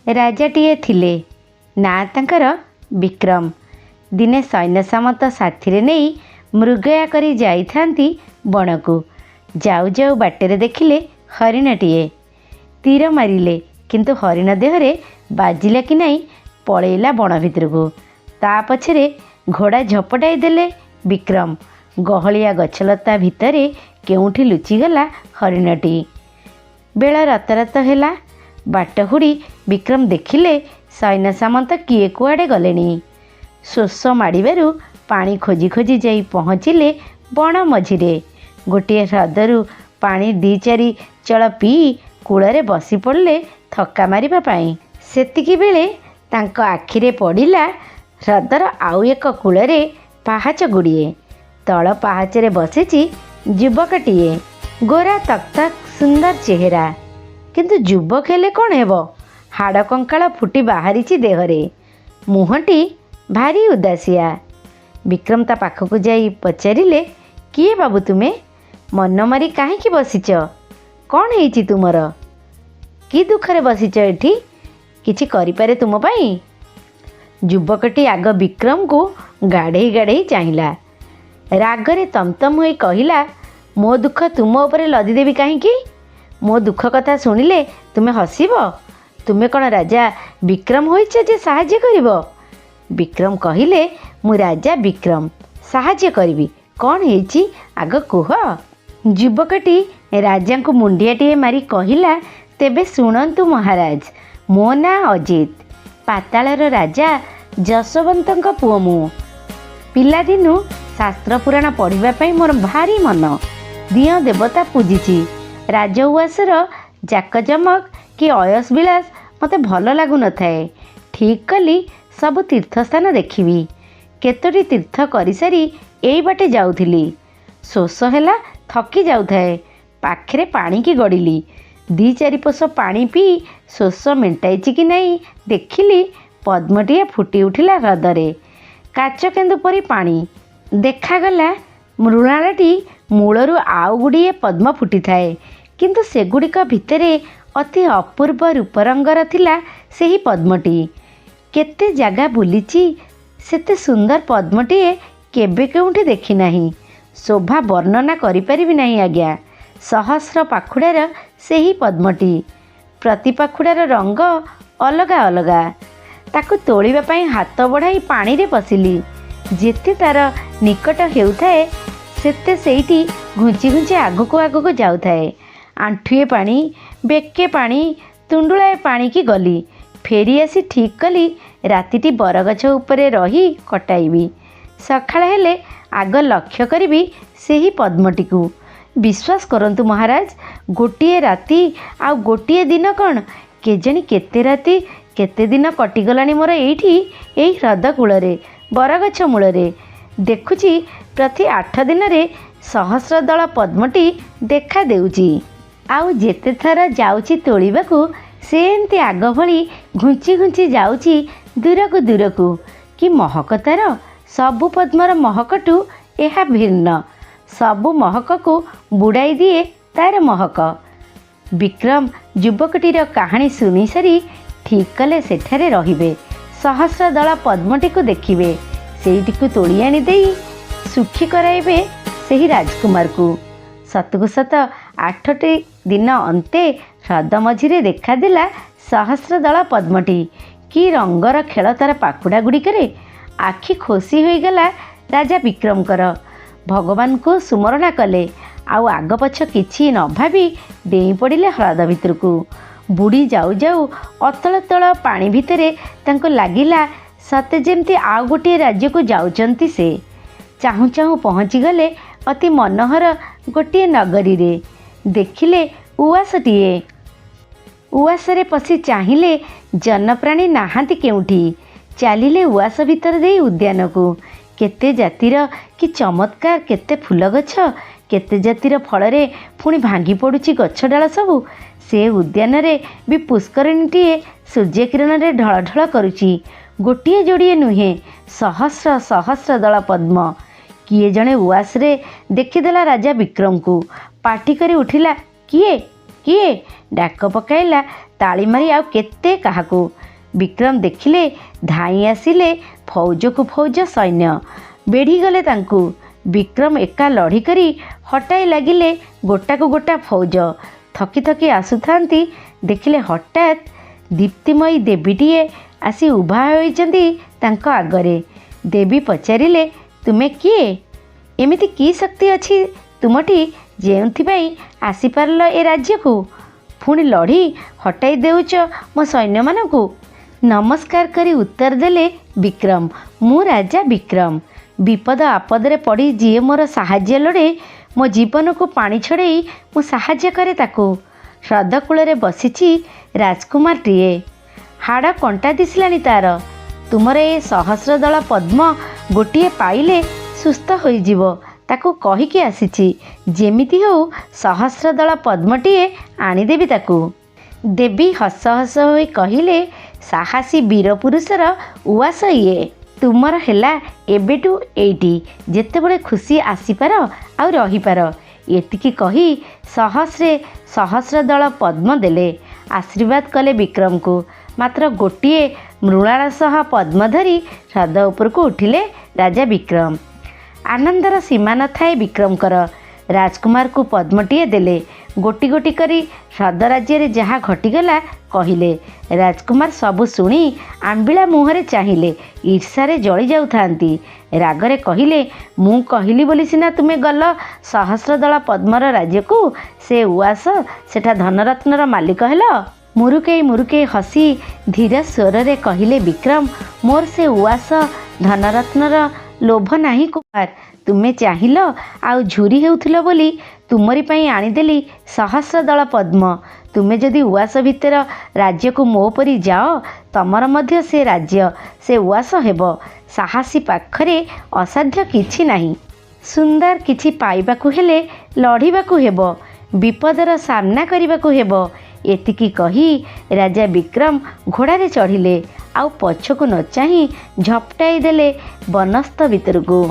राजाटिए थिले ना तांकर विक्रम। दिने सैन्य सामंत साथी नहीं मृगया करी जाइथांती बण को। जाऊ जाऊ बाटेरे देखिले हरिणटिए। तीर मारिले किंतु हरिण देहरे बाजिला कि नहीं पलैला बण भितर को। ता पछरे घोड़ा झपटाई देले विक्रम। गहलिया गछलता भितरे केउठी लुचिगला हरिणटी। बेला रात रात हैला। बाट हुड़ी विक्रम देखिले सैन्य सामंत किए कुआड़े गलेनी। शोष माड़ू पानी खोजी खोजी जाई पहुँचिले बण मझिरे। गोटे ह्रदरू पानी दी चारि चल पी कूଳରେ बसी पड़े थका मारिबा पाई। सेतिकी बेले तांको आखिरे पड़िला ह्रदर आउ एक कूଳରେ पाहाच गुड़िए। तल पाहाचरे बसिची युवकटिए। गोरा तक तक सुंदर चेहरा किंतु युवक हेले कौन हेबो। हाड़ कंकाल फुटी बाहरी देहरे। मुहटी भारी उदासिया। विक्रम ता पाखक जाई पचारिले किए बाबू तुमे मन मारी कहीं बसिच कौन है तुमर कि दुखरे बसिच एठी किछि करिपारे तुम पाई। युवकटी आग विक्रम को गाढ़े गाढ़े चाहिला। रागरे तमतम होई कहिला मो दुख तुम उपरे लदिदेवी कहीं। मो दुख कथा शुणिले तुमे हसिब। तुमे कौन राजा विक्रम होइछ जे साहाଯ୍य करिवो। विक्रम कहिले मु राजा विक्रम साहाଯ୍य करिवि कौन हेछि आग कुह। युवकटी राजा को मुंडियाटिए मारी कहिला तेबे शुणंतु महाराज मो ना अजित पातालर राजा जशवंतଙ୍କ पुओ मु। पिलादिनु शास्त्र पुराण पढ़िबा मोर भारी मन। दिय देवता पूजिची। राज उआसर जाकजमक कि अयस विलास मते भल लागु न थाए। ठीक कली सब तीर्थस्थान देखिबी। केतोटी तीर्थ करि सारी एई बाटे जाउथिली। शोष हैला थकी जाउथाए। पाखरे पानी की गड़िली। दी चारि पोष पानी पी शोष मेंटाइची कि नहीं देखिली पद्मटिए फुटी उठिला ह्रदरे। काच केन्दु परी पानी देखागला। मृणालटी मूलरू आउ गुड़िए पद्म फुटी थाए किंतु सेगुड़िक भितरे अति अपूर्व रूपरंगर थिला सेही पद्मटी। केते जागा बुलीची सेते सुंदर पद्मटिए केबे केउठी देखी नाही। शोभा वर्णना करि परिबि नाही आज्ञा। सहस्र पाखुड़ार सेही पद्मटी। प्रति पाखुड़ार रंग अलगा अलगा। ताकु तोलिबा पई हाथ बढ़ाई पानी रे पसिली। जेते तार निकट हेउथाए सेते सेठी घुंची घुंची आगको आगको जाउथाए। आंठुए पानी बेके पानी तुंडुलाए पानी की गली। फेरी आसी ठीक कली रातिटी बरगछ उपरे रही कटाइबी। सकाळ हेले आग लक्ष्य करिबी सेही पद्मटी को। विश्वास करंतु महाराज गोटिए राति आ गोटिए दिन कौन केजणी केते राति केते दिन कटिगलानी मोर एठी एई ह्रद कूଳରେ बरगछ मूଳରେ। देखुची प्रति 8 दिन रे सहस्र दल पद्मटी देखा देउची। आउ जेते थर जाउची तोलिबाकू से एमती आग भली घुंची घुंची जाउची दूरकू दूरकू। कि महक तार सबु पद्मर महकटू एहा भिन्न। सबु महक को बुड़ाई दिए तार महक। विक्रम युवकटीर कहानी शुणी सारी ठीक कले सेठारे रहिबे। सहस्र दल पद्मटी को देखिबे। सेईटिकु तोड़ी आनी देई सुखी कराइबे सेही राजकुमार को। सतकु सत 8टी दिन अंते ह्रद मझिरे देखादेला सहस्र दल पद्मटी। कि रंगर खेल तार पाखुड़ा गुड़िकरे। आखि खोसी होईगला राजा विक्रमकर। भगवान को सुमरणा कले। आउ आग पछ किछि न भाबी डेई पड़िले ह्रद भितर को। बुड़ी जाऊ जाऊ अतल तल पानी भितरे तांको लागिला सते जेमती आउ गोटे राज्य को जाउचंती से। चाहू चाहू पहुँची गले अति मनोहर गोटे नगरी रे। देखिले उआसटिए। उआसरे पशि चाहिले जनप्राणी नाहांती केउठी। चालिले उआस भितर देई उद्यान को। केते जातिर कि चमत्कार केते फूल गछ केते जातिर फलरे पुणी भांगी पड़ुची गछ डाल सबू। से उद्यान रे भी पुष्करणीटीए सूर्य किरण रे ढळ ढळ करुची। गोटिए जोड़िए नुहे सहस्र सहस्र दल पद्म। किए जणे उआस रे देखिदेला राजा विक्रम को। पाटी करी उठिला किए किए डाक पकाइला ताली मारी आउ केते काहाकू। विक्रम देखिले धाई आसिले फौजकू फौज सैन्य बेढ़ी गले तांकू। विक्रम एका लड़ी करी हटाई लगिले गोटाकू गोटा फौज थकी थकी आसुथांती। देखिले हठात दीप्तिमयी देवीटीए आसी उभा होइचंती तांको आगरे। देवी पचारिले तुमे किए? एमिति की शक्ति अछि तुमठी जेउथिपाई आसी पारल ए राज्य को? पुणी लड़ी हटाई देउच मो सैन्य मानकू। नमस्कार करी उत्तर देले विक्रम, मु राजा विक्रम। विपद आपदरे पड़ी जी मोर साहाଯ୍ୟ लोड़े मो जीवन को पानी छड़े मु साहाଯ୍य करे ताकू। ह्रद कूल बसीची राजकुमार टीए, हाड़ कंटा दिसलानी तार। तुमर ए सहस्र दल पद्म गोटिए पाइले सुस्थ होइजिव ताकू कहिकी आसीची। जेमिति हो सहस्र दल पद्मटीए आनीदेवी ताकू। देवी हस हस होई कहिले, साहसी वीर पुरुषर उआस इए। तुमर हेला एबेटू एइटी, जेतेबेले खुशी आसीपार आउ रहीपार। एतिकी कही सहस्रे सहस्र दल पद्म देले। आशीर्वाद कले विक्रम को। मात्र गोटिए मृणाल सह पद्म धरी ह्रद उपरकू उठिले राजा विक्रम। आनंदर सीमा न थाए विक्रमकर। राजकुमार को पद्मटीए देले। गोटी गोटी करी ह्रद राज्य जहाँ घटीगला कहिले। राजकुमार सबु शुणी आंबिला मुहरे चाहिए, ईर्षारे जली जाउथांती। रागरे कहिले, मु कहिली बोली सिना तुमे गल सहस्र दल पद्मर राज्य को, से उआस सेठा धनरत्नर मालिक हेल। मुरुके हसी धीर स्वर रे कहिले विक्रम, मोर से उआस धनरत्नर लोभ नाही कुमार। तुमे चाहिल आउ झुरी हेउथिल बोली तुमरी पई आनीदेली सहस्र दल पद्म। तुमे जदि उआस भितर राज्य को मो परी जाओ, तमर मध्य से राज्य से उआस हेब। साहसी पाखरे असाध्य किछि नाही। सुंदर किछि पाइबाकू हेले लढ़िबाकू हेब, विपदर सामना करिबाकू हेब। एतिकी कही राजा विक्रम घोड़ारे चढ़िले, आउ पछकू न चाही झपटाई देले बनस्थ भितरकू।